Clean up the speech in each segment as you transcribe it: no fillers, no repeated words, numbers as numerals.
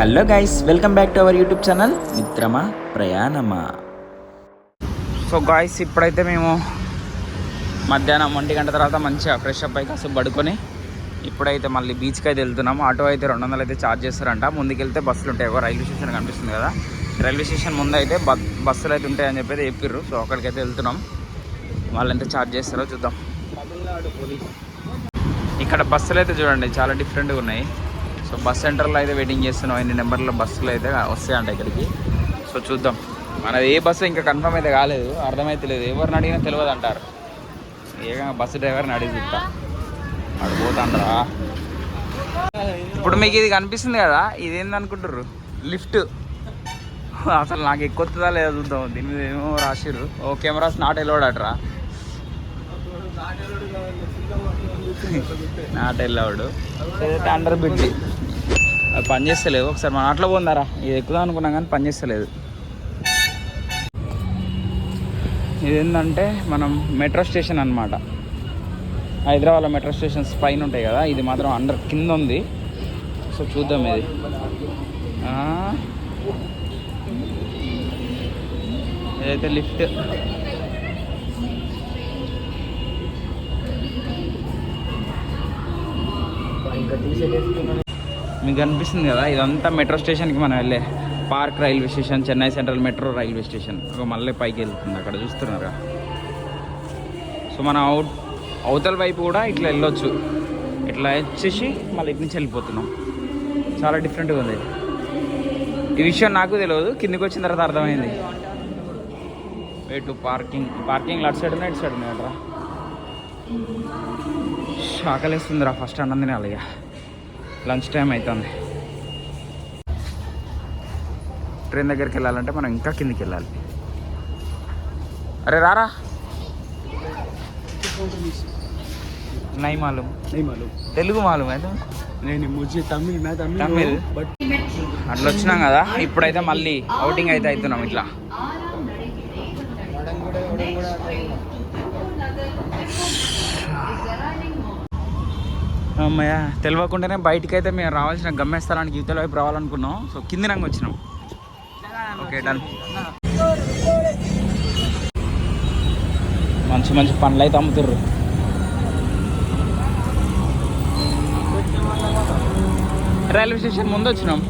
Hello guys, welcome back to our YouTube channel మిత్రమా ప్రయాణమా. So guys, ఇప్పుడైతే మేము మధ్యాహ్నం 1 గంట తర్వాత మంచిగా ఫ్రెష్ అప్ అయి కాసేపు పడుకొని ఇప్పుడైతే మళ్ళీ బీచ్కి అయితే వెళ్తున్నాము. ఆటో అయితే 200 అయితే ఛార్జ్ చేస్తారంట. ముందుకెళ్తే బస్సులు ఉంటాయి. ఒక రైల్వే స్టేషన్ కనిపిస్తుంది కదా, రైల్వే స్టేషన్ ముందు అయితే బస్సులు అయితే ఉంటాయని చెప్పి చెప్పిర్రు. సో అక్కడికైతే వెళ్తున్నాం. వాళ్ళు ఎంత ఛార్జ్ చేస్తారో చూద్దాం. ఇక్కడ బస్సులు అయితే చూడండి చాలా డిఫరెంట్గా ఉన్నాయి. సో బస్ సెంటర్లో అయితే వెయిటింగ్ చేస్తున్నాం. ఎన్ని నెంబర్ల బస్సులు అయితే వస్తాయంట ఇక్కడికి. సో చూద్దాం. మనది ఏ బస్సు ఇంకా కన్ఫర్మ్ అయితే కాలేదు, అర్థమైతే లేదు. ఎవరిని అడిగినా తెలియదు అంటారు. ఏకంగా బస్సు డ్రైవర్ని అడిగి చూస్తా, అడిగిపోతాండ్రా. ఇప్పుడు మీకు ఇది కనిపిస్తుంది కదా, ఇదేందనుకుంటారు? లిఫ్ట్. అసలు నాకు ఎక్కుతుందా లేదా చూద్దాం. దీని మీద ఏమో రాసిర్రు, ఓ కెమెరాస్ నాట్ ఎలోడ్ అట్రా, నాట్ ఎలోడ్. ఏదైతే అండర్ బ్రిడ్జ్ అది పనిచేస్తలేదు. ఒకసారి మన అట్లా పోందారా, ఇది ఎక్కుదాం అనుకున్నాం కానీ పనిచేస్తలేదు. ఇదేంటంటే మనం మెట్రో స్టేషన్ అన్నమాట. హైదరాబాద్లో మెట్రో స్టేషన్స్ పైన ఉంటాయి కదా, ఇది మాత్రం అండర్ కింద ఉంది. సో చూద్దాం. ఇది ఇదైతే లిఫ్ట్. మీకు అనిపిస్తుంది కదా, ఇదంతా మెట్రో స్టేషన్కి మనం వెళ్ళే park railway station, Chennai central metro railway station. ఒక మళ్ళీ పైకి వెళ్తుంది, అక్కడ చూస్తున్నారా. సో మనం అవతల వైపు కూడా ఇట్లా వెళ్ళొచ్చు. ఇట్లా వచ్చేసి మళ్ళీ ఇటు నుంచి వెళ్ళిపోతున్నాం. చాలా డిఫరెంట్గా ఉంది. ఈ విషయం నాకు తెలియదు, కిందికి వచ్చిన తర్వాత అర్థమైంది. వెయిట్ పార్కింగ్ అటు సైడ్ ఉన్నాయి, ఇటు సైడ్ ఉన్నాయి అట్రా. ఆకలిస్తుందిరా, ఫస్ట్ అన్నం తినాలి. ఇక లంచ్ టైం అవుతుంది. ట్రైన్ దగ్గరికి వెళ్ళాలంటే మనం ఇంకా కిందికి వెళ్ళాలి. అరే రారా. నై మాలూమ్ తెలుగు మాలూమ్ అయితే తమిళ్. అట్లా వచ్చినాం కదా, ఇప్పుడైతే మళ్ళీ అవుటింగ్ అయితే అవుతున్నాం. ఇట్లా అమ్మయ్య, తెలియకుండానే బయటికి అయితే మేము రావాల్సిన గమ్యస్థలానికి యువతల వైపు రావాలనుకున్నాం. సో కిందినంగా వచ్చినాం. Okay done. మంచి మంచి పండ్లు అయితే అమ్ముతుర్రు. రైల్వే స్టేషన్ ముందు వచ్చినాం.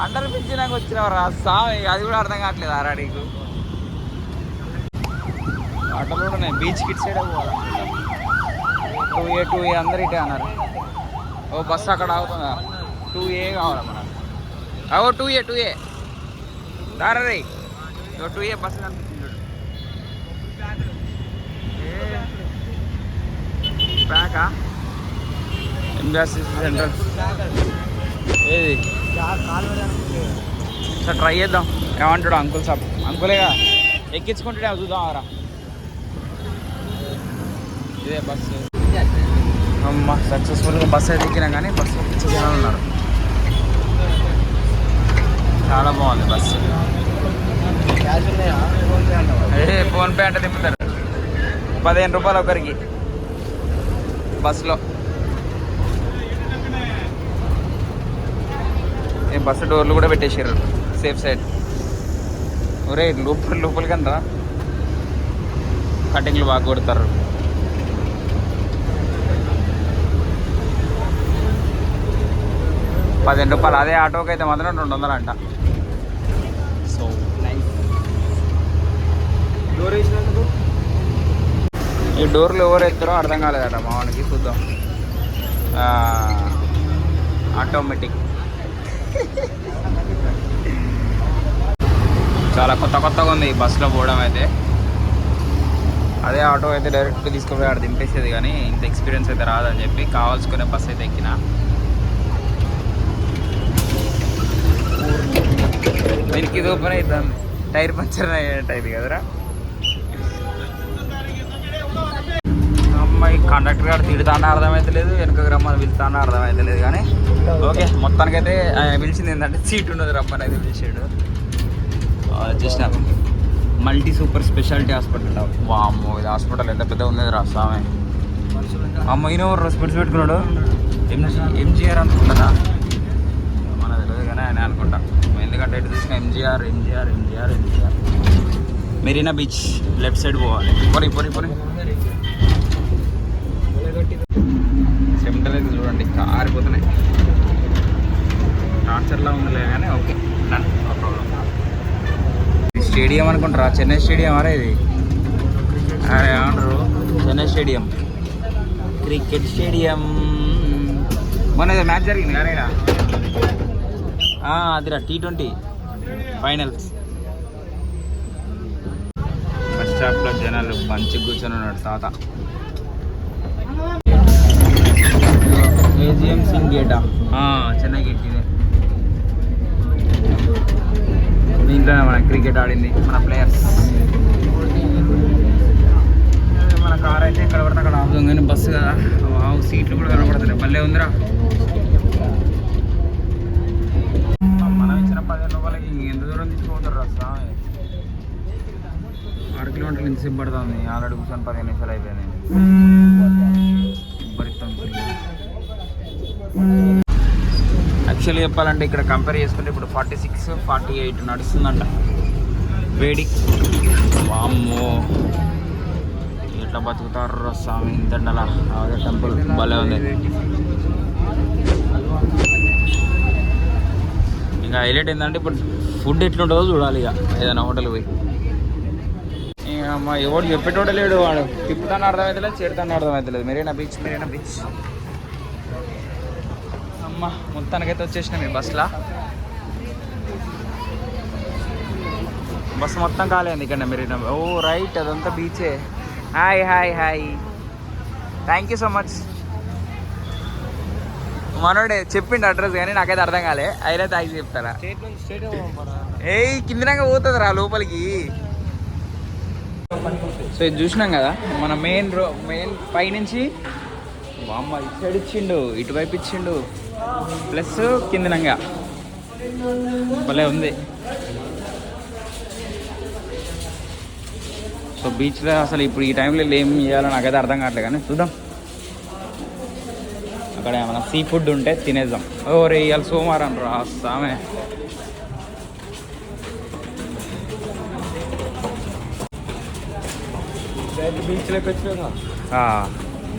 అండర్ బ్రిడ్జ్ నాకు వచ్చినవరా సామి, అది కూడా అర్థం కావట్లేదు. ఆరాడీకు ఆటోలు కూడా ఉన్నాయి. బీచ్ కిట్ సైడ్ పోవాలి. 2A అందరు ఇటే అన్నారు. ఓ బస్సు అక్కడ ఆగుతుందా? 2A కావాలి మనకు. అవో 2A దారీ 2A బస్సు కనిపిస్తుంది. బ్యాకా ఎంబీఆర్సీ సెంటర్ ఏది సార్, ట్రై చేద్దాం. ఏమంటాడు అంకుల్ సాబ్? అంకులేగా ఎక్కించుకుంటే చూద్దాం. అవరా ఇదే బస్సు. అమ్మ సక్సెస్ఫుల్గా బస్సు అయితే ఎక్కినా కానీ బస్సు జనాలు ఉన్నారు. చాలా బాగుంది బస్సు. ఫోన్పే అంటే తిప్పుతారు. 15 రూపాయలు ఒకరికి బస్సులో. బస్సు డోర్లు కూడా పెట్టేసారు సేఫ్ సైడ్. ఒరే లోపలికి అంతా కటింగ్లు బాగా కొడతారు. ₹15. అదే ఆటోకి అయితే మాత్రం 200 అంట. సో డోర్ వేసినందుకు ఈ డోర్లు ఎవరు ఎత్తారో అర్థం కాలేదట మా వానికి. చూద్దాం. ఆటోమేటిక్. చాలా కొత్తగా ఉంది ఈ బస్సులో పోవడం అయితే. అదే ఆటో అయితే డైరెక్ట్గా తీసుకుపోయి ఆడ దింపేసేది, కానీ ఇంత ఎక్స్పీరియన్స్ అయితే రాదని చెప్పి కావాల్సుకునే బస్సు అయితే ఎక్కిన. దీనికి ఇది ఓపెన్ అవుతుంది. టైర్ పంచర్ అయ్యేట ఇది కదరా. అమ్మాయి కండక్టర్ గారు తిడుతాండా అర్థమైతే లేదు, వెనుకకు రమ్మని పిలుతాండా అర్థమైతే లేదు. కానీ ఓకే, మొత్తానికైతే పిలిచింది ఏంటంటే సీట్ ఉండదు, రమ్మని అయితే పిలిచాడు. Just multi super speciality hospital. వామ్మో, ఇది హాస్పిటల్ ఎంత పెద్ద ఉంది రా స్వామి. అమ్మ ఈయన స్పెట్స్ పెట్టుకున్నాడు. ఎంజీఆర్ అనుకుంటారా మన తెలియదు కానీ ఆయన అనుకుంటా, ఎందుకంటే ఎటు చూసిన MGR. Marina beach left side పోవాలి. పోనీ చెమటలు అయితే చూడండి కారిపోతున్నాయి. టార్చర్లా ఉందిలే కానీ ఓకే, నో ప్రాబ్లం. ఇది స్టేడియం అనుకుంటారా? చెన్నై స్టేడియం అరే ఇది, అరే ఏమంటారు చెన్నై స్టేడియం, క్రికెట్ స్టేడియం. మొన్న మ్యాచ్ జరిగింది కానీ అదిరా T20 ఫైనల్స్. ఫస్ట్ స్టాప్లో జనాలు మంచిగా కూర్చొని ఉన్నాడు తాత. ఏజిఎం సింగ్ గేటా? చెన్నై గేట్ ఇదే. దీంట్లోనే మన క్రికెట్ ఆడింది మన ప్లేయర్స్. మన కార్ అయితే ఇక్కడ పడితే అక్కడ ఆపుదాం కానీ బస్సు కదా, సీట్లు కూడా కనబడతాయి. భలే ఉందిరా. మనం ఇచ్చిన 15 రూపాయలకి ఎంత దూరం తీసుకుపోతారు రస్తా? 6 కిలోమీటర్లు ఇంతసేపు పడుతుంది. ఆల్రెడీ కూర్చొని 15 నిమిషాలు అయిపోయింది. యాక్చువల్లీ చెప్పాలంటే ఇక్కడ కంపేర్ చేసుకుంటే ఇప్పుడు 46, 48 నడుస్తుందంట వేడి. వామ్మో ఎట్లా బతుకుతారు స్వామి ఇంతలా. అదే టెంపుల్ భలే ఉంది. ఇంకా హైలైట్ ఏంటంటే ఇప్పుడు ఫుడ్ ఎట్లుంటుందో చూడాలి. ఇక ఏదైనా హోటల్ పోయి అమ్మ ఎవడు చెప్పేటోడే లేడు. వాడు తిప్పుతాను అర్థమవుతలేదు, చేరుతాను అర్థమవుతలేదు. మెరీనా బీచ్ అమ్మ మొత్తానికైతే వచ్చేసినాం ఈ బస్సులో. బస్సు మొత్తం కాలేదు ఇక్కడ మెరీనా. ఓ రైట్, అదంతా బీచే. Hi thank you so much. మనోడే చెప్పిండు అడ్రస్ కానీ నాకైతే అర్థం కాలే. అయినా థ్యాంక్స్ చెప్తారా? కిందనంగా పోతుంది రా లోపలికి. సో ఇది చూసినాం కదా మన మెయిన్ పైనుంచి. అమ్మ ఇటు సైడ్ ఇచ్చిండు, ఇటువైపు ఇచ్చిండు, ప్లస్ కిందనంగా భలే ఉంది. సో బీచ్లో అసలు ఇప్పుడు ఈ టైంలో ఏం చేయాలో నాకైతే అర్థం కావట్లేదు కానీ చూద్దాం. అక్కడ ఏమైనా సీ ఫుడ్ ఉంటే తినేద్దాం. రే ఇవాళ సోమవారం రా సామే. బీచ్లోకి వచ్చా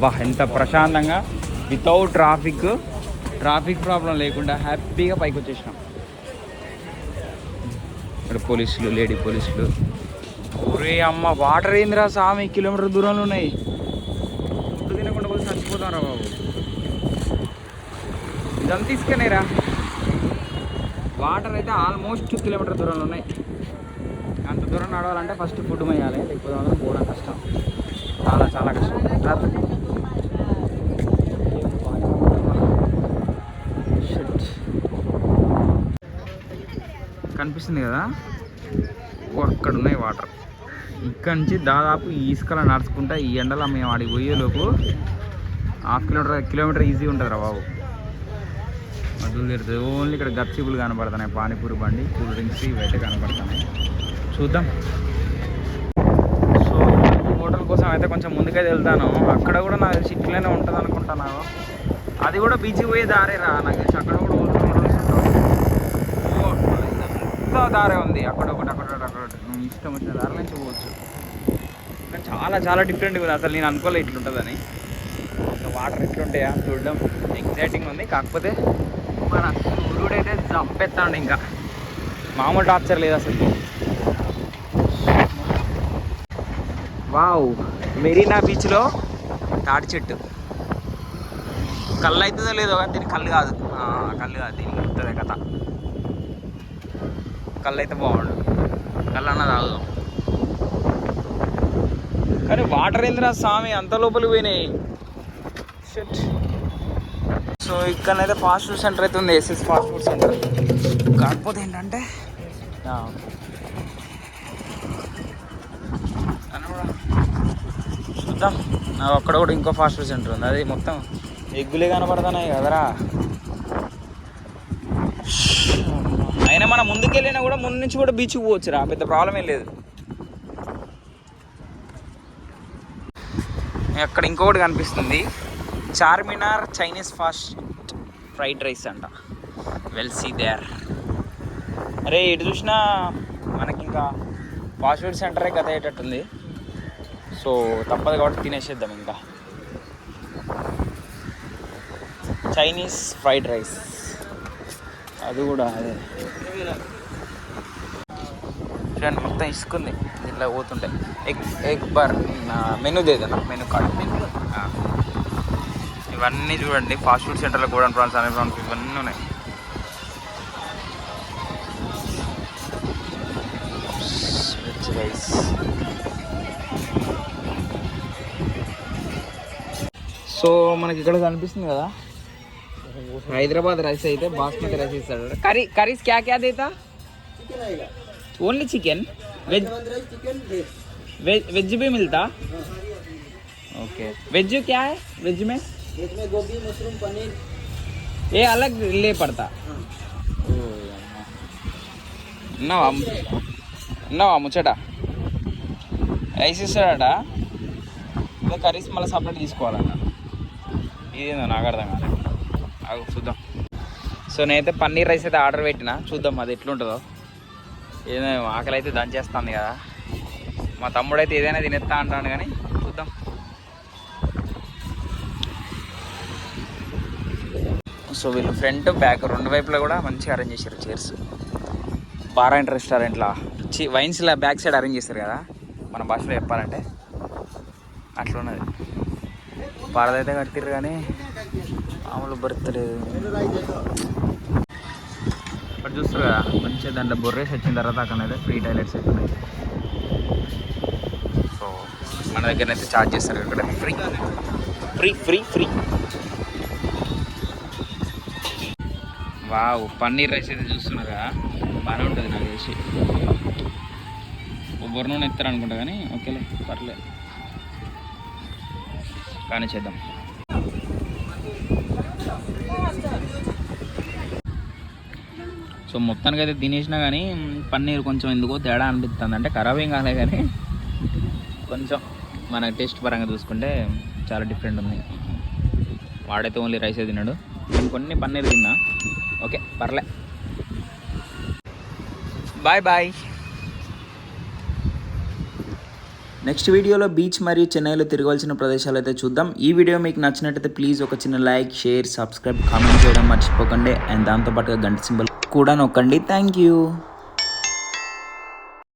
బా ఎంత ప్రశాంతంగా, వితౌట్ ట్రాఫిక్ ప్రాబ్లం లేకుండా హ్యాపీగా పైకి వచ్చేసినాం. ఇక్కడ పోలీసులు, లేడీ పోలీసులు. ఒరే అమ్మ వాటర్ ఏందిరా స్వామి, కిలోమీటర్ దూరంలో ఉన్నాయి. ఫుడ్ తినకుండా పోతే చచ్చిపోతారా బాబు. ఇదంతా తీసుకునేరా. వాటర్ అయితే ఆల్మోస్ట్ కిలోమీటర్ దూరంలో ఉన్నాయి. అంత దూరం నడవాలంటే ఫస్ట్ ఫుడ్ మేయాలి, లేకపోతే అందరం పోవడం కష్టం, చాలా కష్టం. ట్రాఫిక్ కనిపిస్తుంది కదా, అక్కడ ఉన్నాయి వాటర్. ఇక్కడ నుంచి దాదాపు ఇసుకలా నడుచుకుంటా ఈ ఎండలో మేము ఆడికి పోయేలోపు 1/2 కిలోమీటర్ ఈజీ ఉంటుంది రా బాబు. మధులు తిరుగుతుంది. ఓన్లీ ఇక్కడ గప్చిపులు కనబడుతున్నాయి, పానీపూరి బండి, కూల్ డ్రింక్స్ ఇవైతే కనబడుతున్నాయి. చూద్దాం. సో హోటల్ కోసం అయితే కొంచెం ముందుకైతే వెళ్తాను. అక్కడ కూడా నాకు తెలిసి ఇట్లనే ఉంటుంది అనుకుంటున్నాను. అది కూడా బీచ్కి పోయే దారేరా నాకు తెలిసి. అక్కడ కూడా ఎంత దారే ఉంది, అక్కడొకటి నువ్వు ఇష్టం వచ్చిన దారి నుంచి పోవచ్చు. కానీ చాలా డిఫరెంట్గా ఉంది. అసలు నేను అనుకోలే ఇట్లుంటుందని. వాటర్ ఎట్లుంటాయా చూడడం ఎగ్జైటింగ్ ఉంది. కాకపోతే మన సూర్యుడైతే చంపేస్తాడు, ఇంకా మామూలు టార్చర్ లేదు అసలు. వావ్, మెరీనా బీచ్లో తాటి చెట్టు. కళ్ళు అవుతుందో లేదో కానీ దీనికి కళ్ళు కాదు, దీనికి ఉంటుంది కథ. కళ్ళు అయితే బాగుండు, కళ్ళు అన్న తాగుదాం. కానీ వాటర్ ఏందిరా స్వామి అంత లోపలికి పోయినాయి. సో ఇక్కడనైతే ఫాస్ట్ ఫుడ్ సెంటర్ అయితే ఉంది, ఎస్ఎస్ ఫాస్ట్ ఫుడ్ సెంటర్. కాకపోతే ఏంటంటే చూద్దాం, అక్కడ కూడా ఇంకో ఫాస్ట్ ఫుడ్ సెంటర్ ఉంది. అది మొత్తం ఎగ్గులే కనబడుతున్నాయి కదరా. అయినా మనం ముందుకెళ్ళినా కూడా ముందు నుంచి కూడా బీచ్కి పోవచ్చురా, పెద్ద ప్రాబ్లం ఏం లేదు. అక్కడ ఇంకొకటి కనిపిస్తుంది, Charminar Chinese fast fried rice అంట. Well see there. అరే ఇటు చూసినా మనకి ఇంకా ఫాస్ట్ ఫుడ్ సెంటరే గత అయ్యేటట్టుంది. సో తప్పదు కాబట్టి తినేసేద్దాం. ఇంకా చైనీస్ ఫ్రైడ్ రైస్ అది కూడా అదే చూడండి, మొత్తం ఇసుకుంది ఇట్లా పోతుంటే. ఎగ్ బార్ మెనూ దేదన్నా, మెనూ కార్డ్. ఇవన్నీ చూడండి ఫాస్ట్ ఫుడ్ సెంటర్లో గోడన్ ప్రాన్స్, అనే ప్రాన్స్ ఇవన్నీ ఉన్నాయి. Veg rice. సో మనకి ఇక్కడ కనిపిస్తుంది కదా హైదరాబాద్ రైస్ అయితే బాస్మతి రైస్ ఇస్తాడు. కర్రీస్ క్యా క్యా దేతా? Only chicken? वेज भी मिलता? ओके. वेज क्या है? वेज में गोभी, मशरूम, पनीर ये अलग ले पड़ता. ఉన్నావా ముచ్చట రైస్ ఇస్తాడట, అదే కర్రీస్ మళ్ళీ సపరేట్ తీసుకోవాలన్న. ఇదేందో నాకు అర్థం కాదు. అవి చూద్దాం. సో నేనైతే పన్నీర్ రైస్ అయితే ఆర్డర్ పెట్టిన, చూద్దాం అది ఎట్లుంటుందో. ఏదో ఆకలి అయితే దంచేస్తుంది కదా. మా తమ్ముడు అయితే ఏదైనా తినేస్తా అంటాను కానీ చూద్దాం. సో వీళ్ళు ఫ్రంట్ బ్యాక్ రెండు వైపులో కూడా మంచిగా అరేంజ్ చేశారు చైర్స్. బార్ అండ్ రెస్టారెంట్లా వైన్స్లా బ్యాక్ సైడ్ అరేంజ్ చేస్తారు కదా, మన భాషలో చెప్పాలంటే అట్లున్నది. బారదైతే కట్టిర్రు కానీ మామూలు బర్త్లేదు. ఇక్కడ చూస్తారు కదా మంచిగా దాంట్లో బొర్రేసి వచ్చిన తర్వాత అక్కడైతే ఫ్రీ టాయిలెట్స్ అవుతున్నాయి. సో మన దగ్గర అయితే ఛార్జ్ చేస్తారు, ఇక్కడ free free free free. Wow, paneer rice అయితే చూస్తున్నారు కదా, బాగానే ఉంటుంది నాకు తెలిసి. బొర్ర నూనె ఎత్తారు అనుకుంటా కానీ ఓకేలే పర్లేదు, కానీ చేద్దాం. సో మొత్తానికి అయితే తినేసినా కానీ పన్నీర్ కొంచెం ఎందుకో తేడా అనిపిస్తుంది. అంటే ఖరాబ్ ఏం కాలే కానీ కొంచెం మన టేస్ట్ పరంగా చూసుకుంటే చాలా డిఫరెంట్ ఉంది. వాడైతే ఓన్లీ రైసే తిన్నాడు, నేను కొన్ని పన్నీర్ తిన్నా. ఓకే పర్లే, బాయ్ బాయ్. నెక్స్ట్ వీడియోలో బీచ్ మరియు చెన్నైలో తిరగవలసిన ప్రదేశాలు అయితే చూద్దాం. ఈ వీడియో మీకు నచ్చినట్టయితే ప్లీజ్ ఒక చిన్న లైక్, షేర్, సబ్స్క్రైబ్, కామెంట్ చేయడం మర్చిపోకండి. అండ్ దాంతోపాటుగా గంట సింబల్ కూడా నొక్కండి. Thank you.